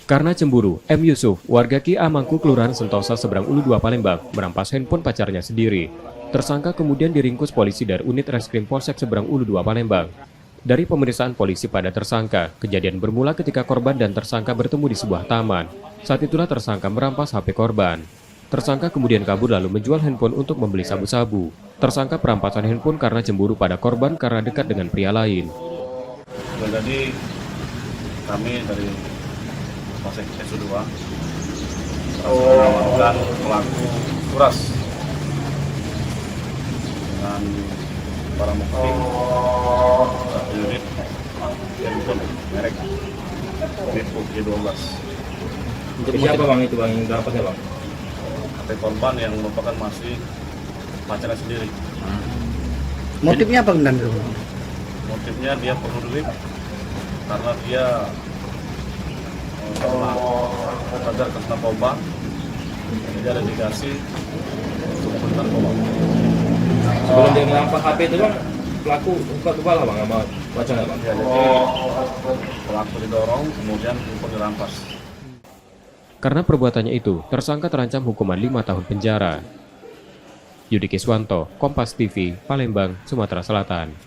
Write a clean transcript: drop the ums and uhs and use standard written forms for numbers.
Karena cemburu, M. Yusuf, warga Ki Amangku, Kelurahan Sentosa, Seberang Ulu 2 Palembang, merampas handphone pacarnya sendiri. Tersangka kemudian diringkus polisi dari unit reskrim Polsek Seberang Ulu 2 Palembang. Dari pemeriksaan polisi pada tersangka, kejadian bermula ketika korban dan tersangka bertemu di sebuah taman. Saat itulah tersangka merampas HP korban. Tersangka kemudian kabur lalu menjual handphone untuk membeli sabu-sabu. Tersangka perampasan handphone karena cemburu pada korban karena dekat dengan pria lain. Jadi kami dari Polsek SU2 mengamankan pelaku kuras dengan barang bukti satu unit handphone merek Vivo G12. Untuk siapa bang itu bang? Yang berapa ya bang? HP korban yang merupakan masih pacarnya sendiri. Motifnya apa Bang? Motifnya dia perlu duit karena dia belajar ke narkoba, jadi ada dikasih untuk beli narkoba. Sebelum dia merampas HP itu bang, pelaku buka kepala bang sama pacarnya bang? Ya, jadi pelaku didorong, kemudian handphone dirampas. Karena perbuatannya itu, tersangka terancam hukuman 5 tahun penjara. Yudi Kiswanto, Kompas TV, Palembang, Sumatera Selatan.